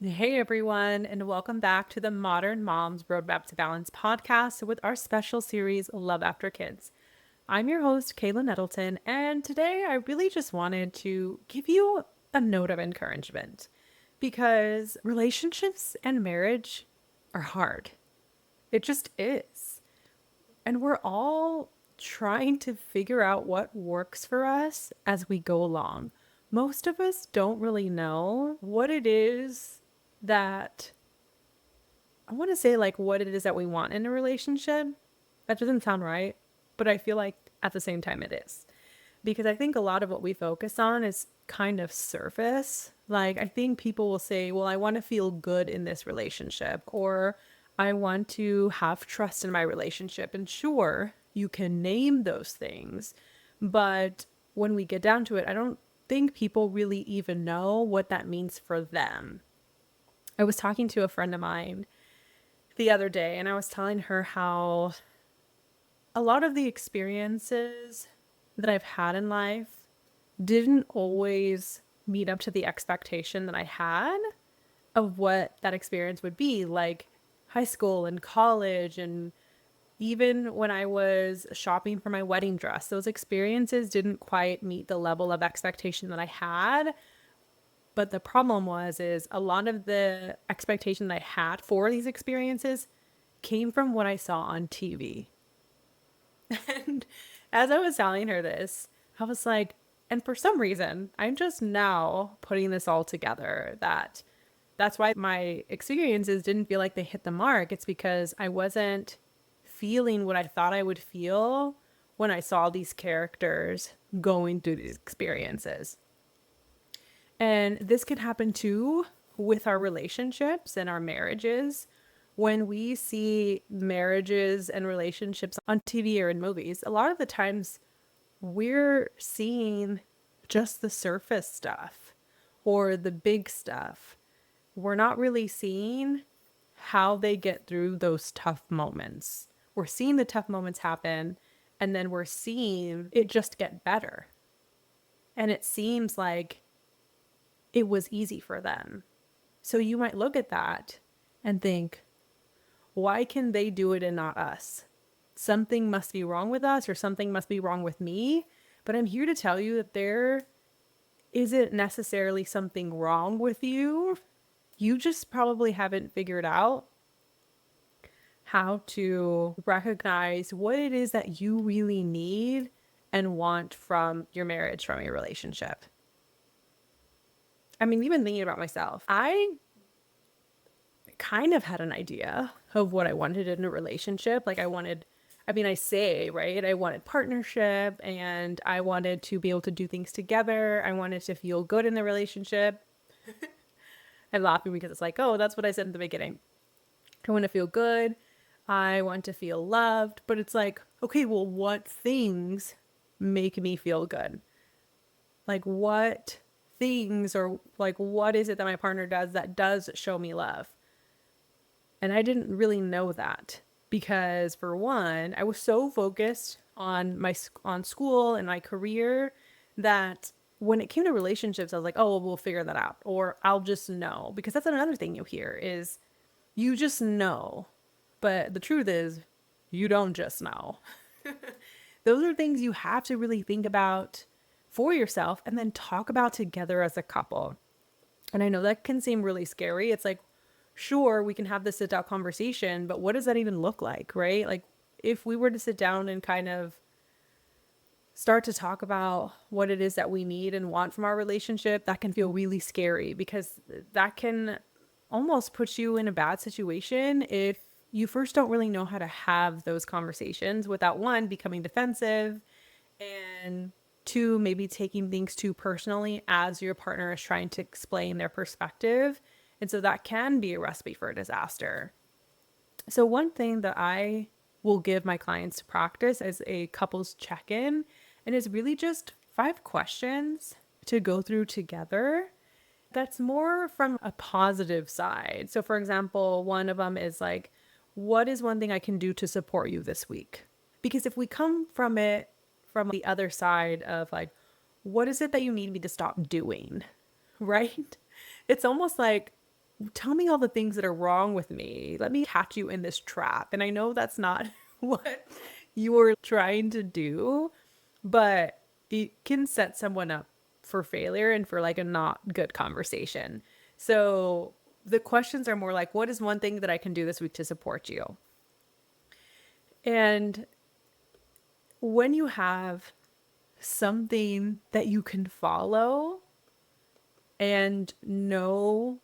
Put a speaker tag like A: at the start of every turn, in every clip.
A: Hey everyone, and welcome back to the Modern Moms Roadmap to Balance podcast with our special series, Love After Kids. I'm your host, Kayla Nettleton, and today I really just wanted to give you a note of encouragement because relationships and marriage are hard. It just is. And we're all trying to figure out what works for us as we go along. Most of us don't really know what it is that I want to say like what it is that we want in a relationship. That doesn't sound right, but I feel like at the same time it is. Because I think a lot of what we focus on is kind of surface. Like I think people will say, "Well, I want to feel good in this relationship," or "I want to have trust in my relationship." And sure, you can name those things, but when we get down to it, I don't think people really even know what that means for them. I was talking to a friend of mine the other day and I was telling her how a lot of the experiences that I've had in life didn't always meet up to the expectation that I had of what that experience would be, like high school and college, and even when I was shopping for my wedding dress. Those experiences didn't quite meet the level of expectation that I had. But the problem is a lot of the expectation that I had for these experiences came from what I saw on TV. And as I was telling her this, I was like, and for some reason, I'm just now putting this all together that's why my experiences didn't feel like they hit the mark. It's because I wasn't feeling what I thought I would feel when I saw these characters going through these experiences. And this could happen too with our relationships and our marriages. When we see marriages and relationships on TV or in movies, a lot of the times we're seeing just the surface stuff or the big stuff. We're not really seeing how they get through those tough moments. We're seeing the tough moments happen and then we're seeing it just get better. And it seems like it was easy for them. So you might look at that and think, why can they do it and not us? Something must be wrong with us or something must be wrong with me. But I'm here to tell you that there isn't necessarily something wrong with you. You just probably haven't figured out how to recognize what it is that you really need and want from your marriage, from your relationship. I mean, even thinking about myself, I kind of had an idea of what I wanted in a relationship. Like I say, right? I wanted partnership and I wanted to be able to do things together. I wanted to feel good in the relationship. I'm laughing because it's like, oh, that's what I said in the beginning. I want to feel good. I want to feel loved. But it's like, okay, well, what things make me feel good? Like, what things or like, what is it that my partner does that does show me love? And I didn't really know that because for one, I was so focused on on school and my career that when it came to relationships, I was like, "Oh, well, we'll figure that out," or "I'll just know," because that's another thing you hear is you just know. But the truth is, you don't just know. Those are things you have to really think about for yourself and then talk about together as a couple. And I know that can seem really scary. It's like, sure, we can have this sit down conversation, but what does that even look like, right? Like, if we were to sit down and kind of start to talk about what it is that we need and want from our relationship, that can feel really scary because that can almost put you in a bad situation if you first don't really know how to have those conversations without one, becoming defensive, and two, maybe taking things too personally as your partner is trying to explain their perspective. And so that can be a recipe for a disaster. So, one thing that I will give my clients to practice as a couples check in, and it's really just 5 questions to go through together. That's more from a positive side. So, for example, one of them is like, what is one thing I can do to support you this week? Because if we come from it from the other side of like, what is it that you need me to stop doing? Right? It's almost like tell me all the things that are wrong with me. Let me catch you in this trap. And I know that's not what you were trying to do, but it can set someone up for failure and for like a not good conversation. So the questions are more like, what is one thing that I can do this week to support you? And when you have something that you can follow and know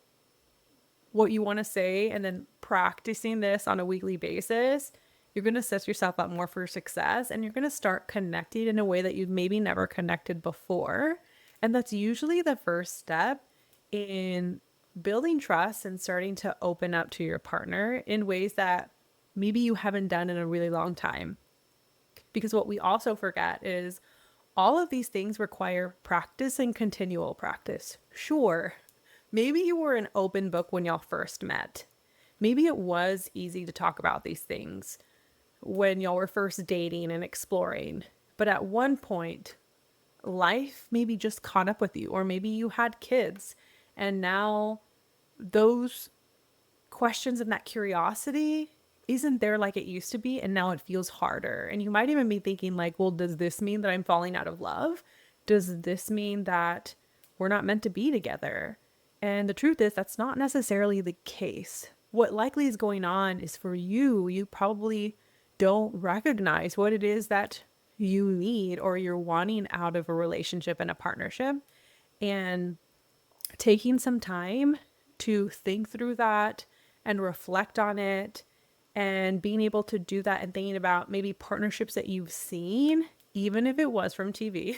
A: what you want to say and then practicing this on a weekly basis, you're going to set yourself up more for success and you're going to start connecting in a way that you've maybe never connected before. And that's usually the first step in building trust and starting to open up to your partner in ways that maybe you haven't done in a really long time. Because what we also forget is all of these things require practice and continual practice. Sure, maybe you were an open book when y'all first met. Maybe it was easy to talk about these things when y'all were first dating and exploring. But at one point, life maybe just caught up with you, or maybe you had kids, and now those questions and that curiosity isn't there like it used to be, and now it feels harder. And you might even be thinking like, well, does this mean that I'm falling out of love? Does this mean that we're not meant to be together? And the truth is that's not necessarily the case. What likely is going on is for you probably don't recognize what it is that you need or you're wanting out of a relationship and a partnership. And taking some time to think through that and reflect on it and being able to do that and thinking about maybe partnerships that you've seen, even if it was from TV,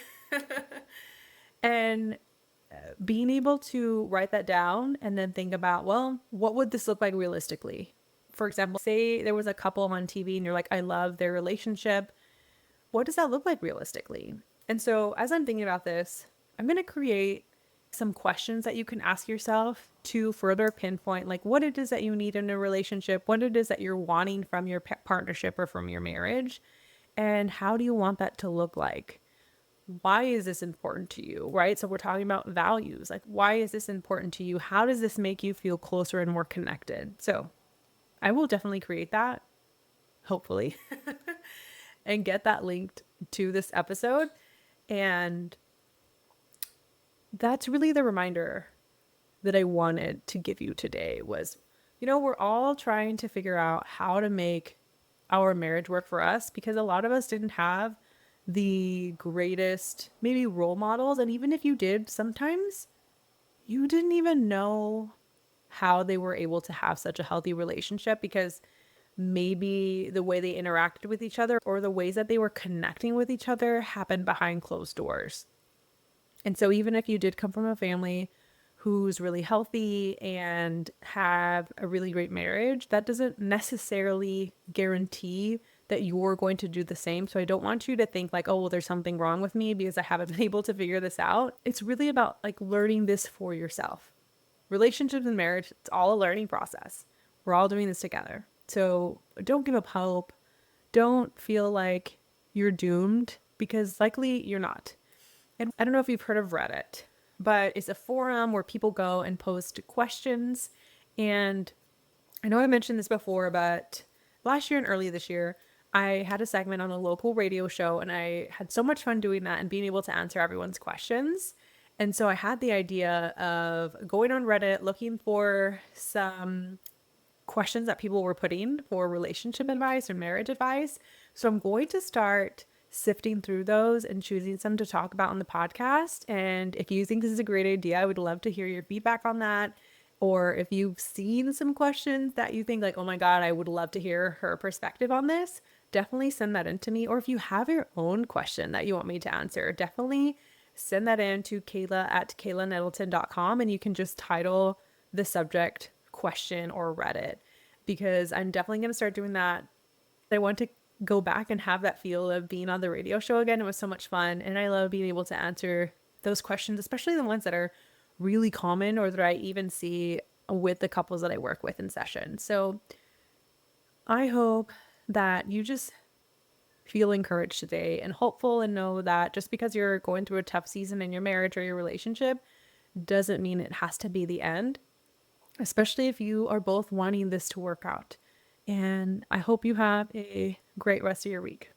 A: and being able to write that down and then think about, well, what would this look like realistically? For example, say there was a couple on TV and you're like, I love their relationship. What does that look like realistically? And so as I'm thinking about this, I'm going to create some questions that you can ask yourself to further pinpoint like what it is that you need in a relationship, what it is that you're wanting from your partnership or from your marriage, and how do you want that to look like? Why is this important to you, right? So we're talking about values. Like, why is this important to you? How does this make you feel closer and more connected? So I will definitely create that, hopefully, and get that linked to this episode. And that's really the reminder that I wanted to give you today was, we're all trying to figure out how to make our marriage work for us because a lot of us didn't have the greatest maybe role models. And even if you did, sometimes you didn't even know how they were able to have such a healthy relationship because maybe the way they interacted with each other or the ways that they were connecting with each other happened behind closed doors. And so even if you did come from a family who's really healthy and have a really great marriage, that doesn't necessarily guarantee that you're going to do the same. So I don't want you to think like, oh, well, there's something wrong with me because I haven't been able to figure this out. It's really about like learning this for yourself. Relationships and marriage, it's all a learning process. We're all doing this together. So don't give up hope. Don't feel like you're doomed because likely you're not. And I don't know if you've heard of Reddit, but it's a forum where people go and post questions. And I know I mentioned this before, but last year and early this year, I had a segment on a local radio show and I had so much fun doing that and being able to answer everyone's questions. And so I had the idea of going on Reddit, looking for some questions that people were putting for relationship advice or marriage advice. So I'm going to start sifting through those and choosing some to talk about on the podcast. And if you think this is a great idea, I would love to hear your feedback on that. Or if you've seen some questions that you think like, oh my God, I would love to hear her perspective on this, definitely send that in to me. Or if you have your own question that you want me to answer, definitely send that in to Kayla at KaylaNettleton.com and you can just title the subject question or Reddit because I'm definitely going to start doing that. I want to go back and have that feel of being on the radio show again. It was so much fun. And I love being able to answer those questions, especially the ones that are really common or that I even see with the couples that I work with in session. So I hope that you just feel encouraged today and hopeful and know that just because you're going through a tough season in your marriage or your relationship doesn't mean it has to be the end. especially if you are both wanting this to work out. And I hope you have a great rest of your week.